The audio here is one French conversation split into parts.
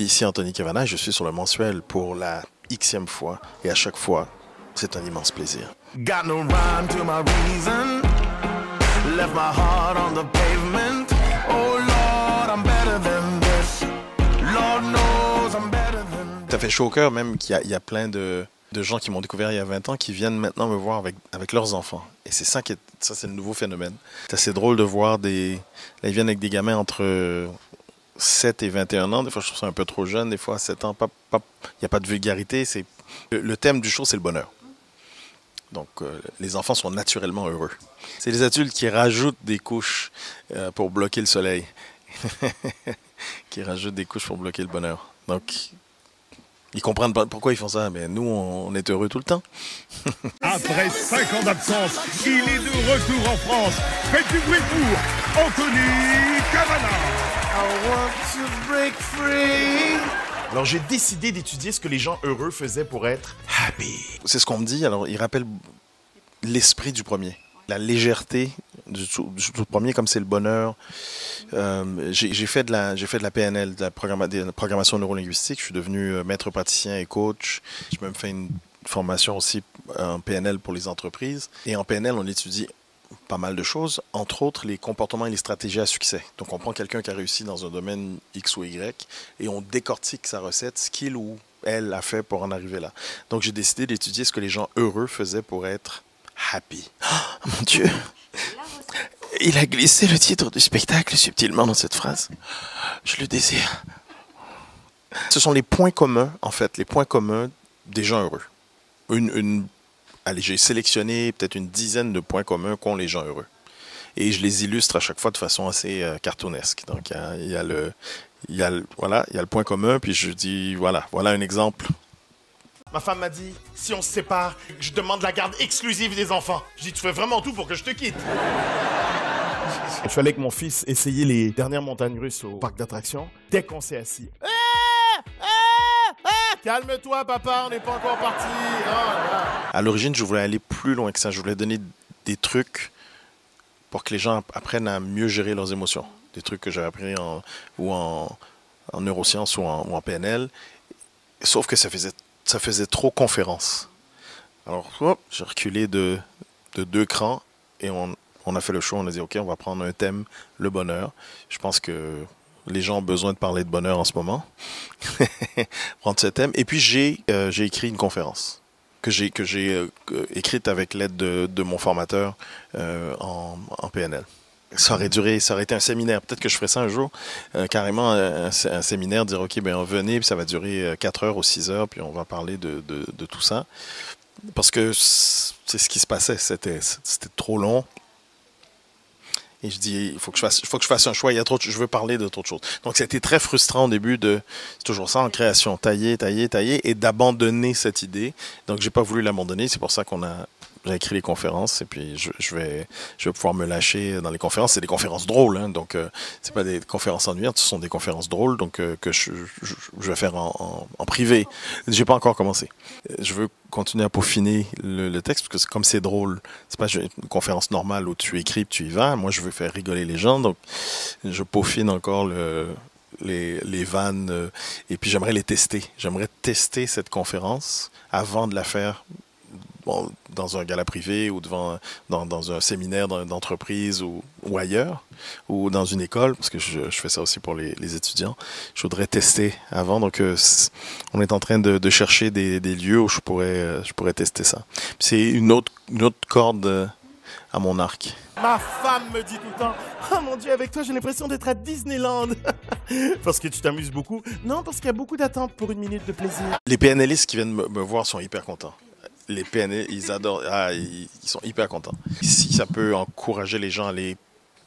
Ici Anthony Cavana, je suis sur le mensuel pour la xème fois et à chaque fois, c'est un immense plaisir. Got no rhyme to my reason. Left my heart on the pavement. Oh Lord, I'm better than this. Lord knows I'm better than this. Ça fait chaud au cœur même qu'il y a plein de gens qui m'ont découvert il y a 20 ans qui viennent maintenant me voir avec leurs enfants. Et c'est ça c'est le nouveau phénomène. C'est assez drôle de voir Là, ils viennent avec des gamins entre 7 et 21 ans. Des fois, je trouve ça un peu trop jeune. Des fois, à 7 ans, il n'y a pas de vulgarité. Le thème du show, c'est le bonheur. Donc, les enfants sont naturellement heureux. C'est les adultes qui rajoutent des couches pour bloquer le soleil. Qui rajoutent des couches pour bloquer le bonheur. Donc, ils comprennent pas pourquoi ils font ça. Mais nous, on est heureux tout le temps. Après 5 ans d'absence, il est de retour en France. Faites du bruit pour Anthony Cavana. I want to break free. Alors j'ai décidé d'étudier ce que les gens heureux faisaient pour être happy. C'est ce qu'on me dit. Alors, il rappelle l'esprit du premier. La légèreté du tout premier, comme c'est le bonheur. J'ai fait de la PNL, de la programmation neurolinguistique. Je suis devenu maître praticien et coach. J'ai même fait une formation aussi en PNL pour les entreprises. Et en PNL, on étudie pas mal de choses, entre autres les comportements et les stratégies à succès. Donc on prend quelqu'un qui a réussi dans un domaine X ou Y et on décortique sa recette, ce qu'il ou elle a fait pour en arriver là. Donc j'ai décidé d'étudier ce que les gens heureux faisaient pour être happy. Oh mon Dieu! Il a glissé le titre du spectacle subtilement dans cette phrase. Je le désire. Ce sont les points communs, en fait, les points communs des gens heureux. Allez, j'ai sélectionné peut-être une dizaine de points communs qu'ont les gens heureux. Et je les illustre à chaque fois de façon assez cartoonesque. Donc, il y a le point commun, puis je dis, voilà un exemple. Ma femme m'a dit, si on se sépare, je demande la garde exclusive des enfants. Je dis, tu fais vraiment tout pour que je te quitte. Je suis allé avec mon fils essayer les dernières montagnes russes au parc d'attractions. Dès qu'on s'est assis, calme-toi, papa, on n'est pas encore parti. Oh là là. À l'origine, je voulais aller plus loin que ça. Je voulais donner des trucs pour que les gens apprennent à mieux gérer leurs émotions. Des trucs que j'ai appris en neurosciences ou en PNL. Sauf que ça faisait trop conférence. Alors, j'ai reculé de 2 crans et on a fait le show. On a dit, OK, on va prendre un thème, le bonheur. Je pense que les gens ont besoin de parler de bonheur en ce moment. Prendre ce thème. Et puis, j'ai écrit une conférence que j'ai écrite avec l'aide de mon formateur en PNL. Ça aurait été un séminaire. Peut-être que je ferais ça un jour. Carrément, un séminaire, dire, OK, ben venez, puis ça va durer 4 heures ou 6 heures, puis on va parler de tout ça. Parce que c'est ce qui se passait. C'était trop long. Et je dis, il faut que je fasse un choix. Je veux parler de trop de choses. Donc, c'était très frustrant au début c'est toujours ça en création, tailler, et d'abandonner cette idée. Donc, j'ai pas voulu l'abandonner. C'est pour ça j'ai écrit les conférences et puis je vais pouvoir me lâcher dans les conférences. C'est des conférences drôles, hein, donc c'est pas des conférences ennuyantes, ce sont des conférences drôles, donc que je vais faire en privé. J'ai pas encore commencé. Je veux continuer à peaufiner le texte parce que comme c'est drôle, c'est pas une conférence normale où tu écris et tu y vas. Moi, je veux faire rigoler les gens, donc je peaufine encore les vannes et puis j'aimerais les tester. J'aimerais tester cette conférence avant de la faire. Bon, dans un gala privé ou dans un séminaire d'entreprise ou ailleurs, ou dans une école, parce que je fais ça aussi pour les étudiants. Je voudrais tester avant, donc on est en train de chercher des lieux où je pourrais tester ça. C'est une autre corde à mon arc. Ma femme me dit tout le temps, oh mon Dieu, avec toi j'ai l'impression d'être à Disneyland. Parce que tu t'amuses beaucoup? Non, parce qu'il y a beaucoup d'attentes pour une minute de plaisir. Les PNListes qui viennent me voir sont hyper contents. Les PNL, ils adorent, ils sont hyper contents. Si ça peut encourager les gens à aller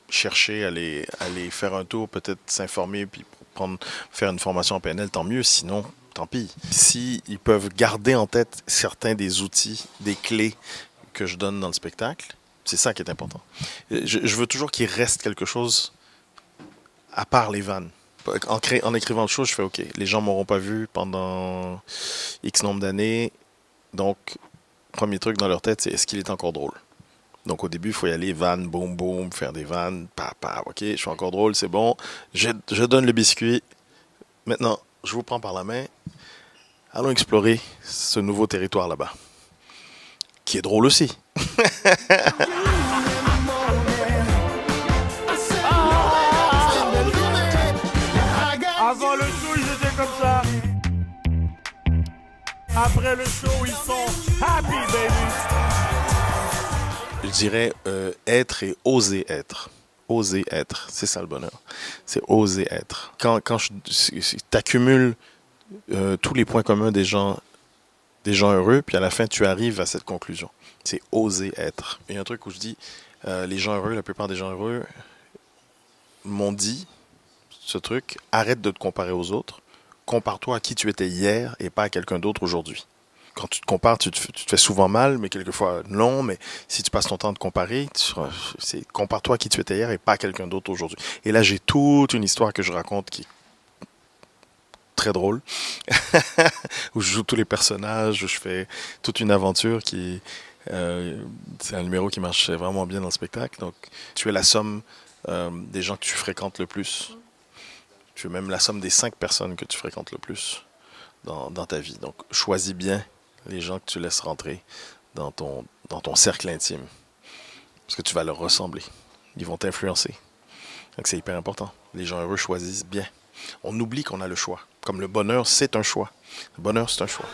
chercher, à aller faire un tour, peut-être s'informer, puis faire une formation en PNL, tant mieux. Sinon, tant pis. Si ils peuvent garder en tête certains des outils, des clés que je donne dans le spectacle, c'est ça qui est important. Je veux toujours qu'il reste quelque chose à part les vannes. En écrivant le show, je fais OK, les gens m'auront pas vu pendant X nombre d'années. Donc, premier truc dans leur tête, c'est est-ce qu'il est encore drôle? Donc, au début, il faut y aller, vanne, boum, boum, faire des vannes, OK, je suis encore drôle, c'est bon. Je donne le biscuit. Maintenant, je vous prends par la main. Allons explorer ce nouveau territoire là-bas. Qui est drôle aussi. Avant le show, ils étaient comme ça. Après le show, ils sont happy, baby. Je dirais être et oser être. Oser être, c'est ça le bonheur. C'est oser être. Quand tu accumules tous les points communs des gens heureux, puis à la fin, tu arrives à cette conclusion. C'est oser être. Il y a un truc où je dis, les gens heureux, la plupart des gens heureux m'ont dit ce truc, arrête de te comparer aux autres, compare-toi à qui tu étais hier et pas à quelqu'un d'autre aujourd'hui. Quand tu te compares, tu te fais souvent mal, mais quelquefois non, mais si tu passes ton temps à te comparer, compare-toi à qui tu étais hier et pas à quelqu'un d'autre aujourd'hui. Et là, j'ai toute une histoire que je raconte qui est très drôle, où je joue tous les personnages, où je fais toute une aventure qui c'est un numéro qui marche vraiment bien dans le spectacle. Donc, tu es la somme des gens que tu fréquentes le plus. Tu es même la somme des 5 personnes que tu fréquentes le plus dans ta vie. Donc, choisis bien les gens que tu laisses rentrer dans ton cercle intime. Parce que tu vas leur ressembler. Ils vont t'influencer. Donc, c'est hyper important. Les gens heureux choisissent bien. On oublie qu'on a le choix. Comme le bonheur, c'est un choix. Le bonheur, c'est un choix.